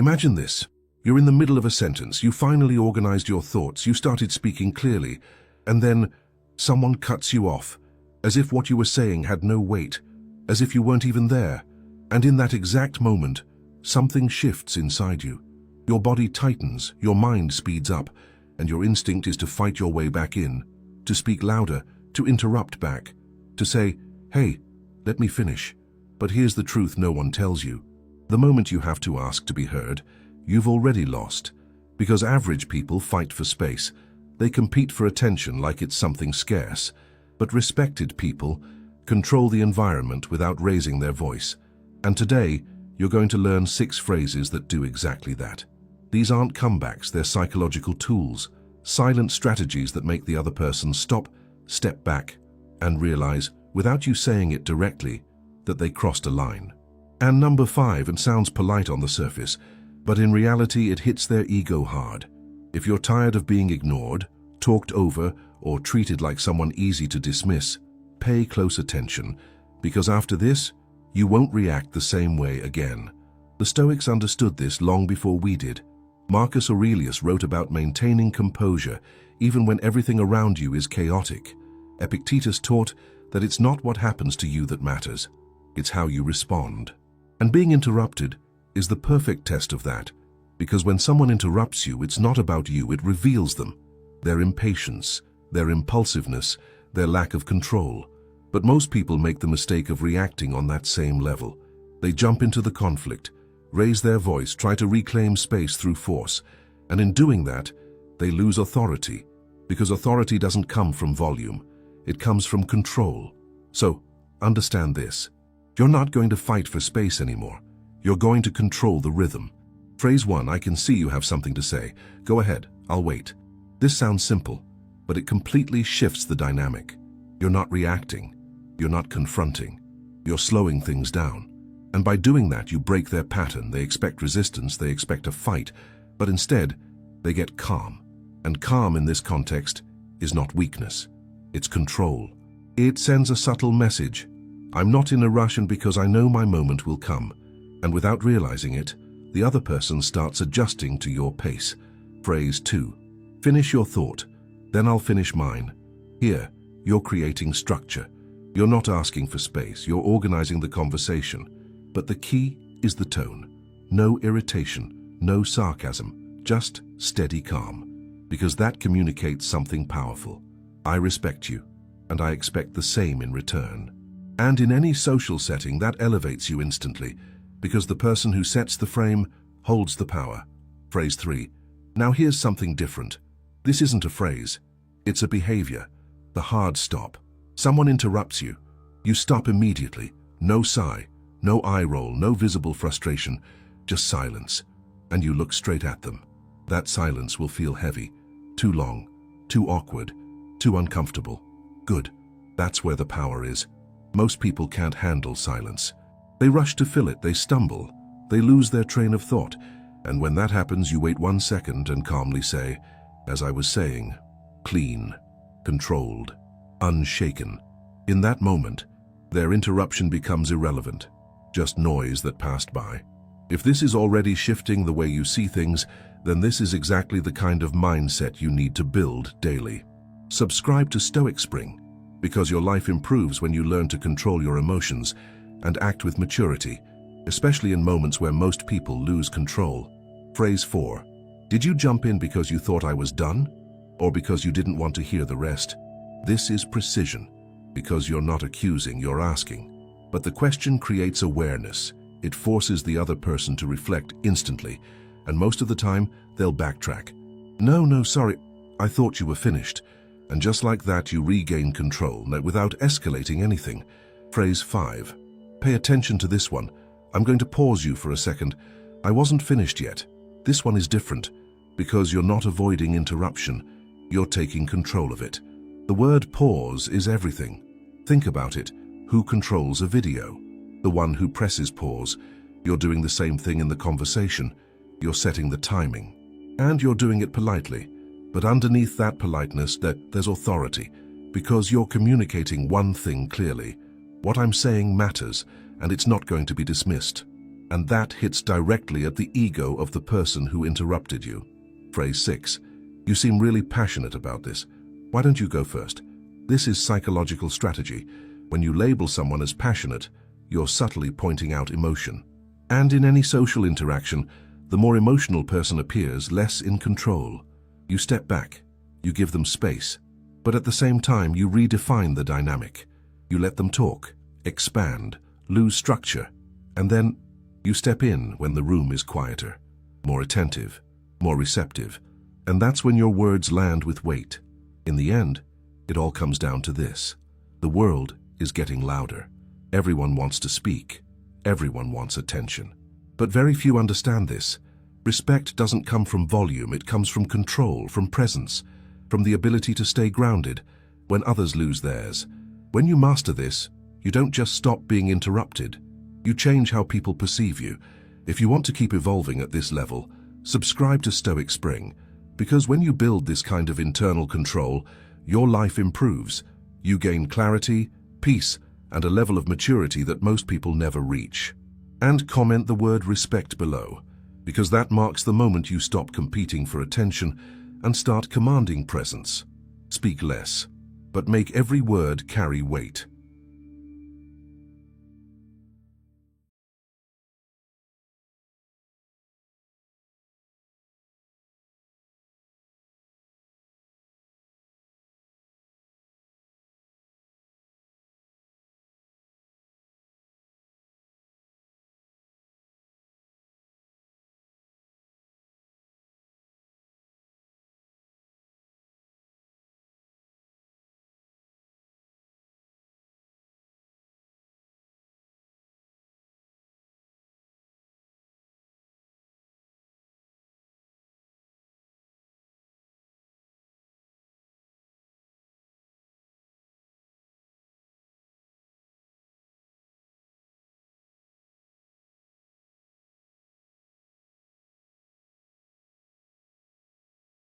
Imagine this. You're in the middle of a sentence, you finally organized your thoughts, you started speaking clearly, and then someone cuts you off, as if what you were saying had no weight, as if you weren't even there. And in that exact moment, something shifts inside you. Your body tightens, your mind speeds up, and your instinct is to fight your way back in, to speak louder, to interrupt back, to say, "Hey, let me finish." But here's the truth no one tells you. The moment you have to ask to be heard, you've already lost, because average people fight for space. They compete for attention like it's something scarce, but respected people control the environment without raising their voice. And today, you're going to learn 6 phrases that do exactly that. These aren't comebacks, they're psychological tools, silent strategies that make the other person stop, step back, and realize, without you saying it directly, that they crossed a line. And number 5, and sounds polite on the surface, but in reality it hits their ego hard. If you're tired of being ignored, talked over, or treated like someone easy to dismiss, pay close attention, because after this, you won't react the same way again. The Stoics understood this long before we did. Marcus Aurelius wrote about maintaining composure, even when everything around you is chaotic. Epictetus taught that it's not what happens to you that matters, it's how you respond. And being interrupted is the perfect test of that, because when someone interrupts you, it's not about you, it reveals them, their impatience, their impulsiveness, their lack of control. But most people make the mistake of reacting on that same level. They jump into the conflict, raise their voice, try to reclaim space through force, and in doing that, they lose authority, because authority doesn't come from volume, it comes from control. So, understand this. You're not going to fight for space anymore. You're going to control the rhythm. Phrase 1, I can see you have something to say. Go ahead, I'll wait. This sounds simple, but it completely shifts the dynamic. You're not reacting. You're not confronting. You're slowing things down. And by doing that, you break their pattern. They expect resistance, they expect a fight, but instead, they get calm. And calm in this context is not weakness. It's control. It sends a subtle message. I'm not in a rush, and because I know my moment will come. And without realizing it, the other person starts adjusting to your pace. Phrase 2. Finish your thought, then I'll finish mine. Here, you're creating structure. You're not asking for space, you're organizing the conversation. But the key is the tone. No irritation, no sarcasm, just steady calm. Because that communicates something powerful. I respect you, and I expect the same in return. And in any social setting, that elevates you instantly, because the person who sets the frame holds the power. Phrase 3. Now here's something different. This isn't a phrase, it's a behavior, the hard stop. Someone interrupts you. You stop immediately. No sigh, no eye roll, no visible frustration, just silence. And you look straight at them. That silence will feel heavy, too long, too awkward, too uncomfortable. Good. That's where the power is. Most people can't handle silence. They rush to fill it, they stumble, they lose their train of thought. And when that happens, you wait 1 second and calmly say, as I was saying, clean, controlled, unshaken. In that moment, their interruption becomes irrelevant, just noise that passed by. If this is already shifting the way you see things, then this is exactly the kind of mindset you need to build daily. Subscribe to Stoic Spring, because your life improves when you learn to control your emotions and act with maturity, especially in moments where most people lose control. Phrase 4. Did you jump in because you thought I was done? Or because you didn't want to hear the rest? This is precision, because you're not accusing, you're asking. But the question creates awareness. It forces the other person to reflect instantly, and most of the time, they'll backtrack. No, sorry, I thought you were finished. And just like that, you regain control, without escalating anything. Phrase 5. Pay attention to this one. I'm going to pause you for a second. I wasn't finished yet. This one is different, because you're not avoiding interruption. You're taking control of it. The word pause is everything. Think about it. Who controls a video? The one who presses pause. You're doing the same thing in the conversation. You're setting the timing. And you're doing it politely. But underneath that politeness, there's authority, because you're communicating one thing clearly. What I'm saying matters, and it's not going to be dismissed. And that hits directly at the ego of the person who interrupted you. Phrase 6. You seem really passionate about this. Why don't you go first? This is psychological strategy. When you label someone as passionate, you're subtly pointing out emotion. And in any social interaction, the more emotional person appears, less in control. You step back. You give them space. But at the same time, you redefine the dynamic. You let them talk, expand, lose structure, and then you step in when the room is quieter, more attentive, more receptive, and that's when your words land with weight. In the end, it all comes down to this. The world is getting louder. Everyone wants to speak. Everyone wants attention. But very few understand this. Respect doesn't come from volume, it comes from control, from presence, from the ability to stay grounded when others lose theirs. When you master this, you don't just stop being interrupted. You change how people perceive you. If you want to keep evolving at this level, subscribe to Stoic Spring, because when you build this kind of internal control, your life improves. You gain clarity, peace, and a level of maturity that most people never reach. And comment the word respect below, because that marks the moment you stop competing for attention and start commanding presence. Speak less, but make every word carry weight.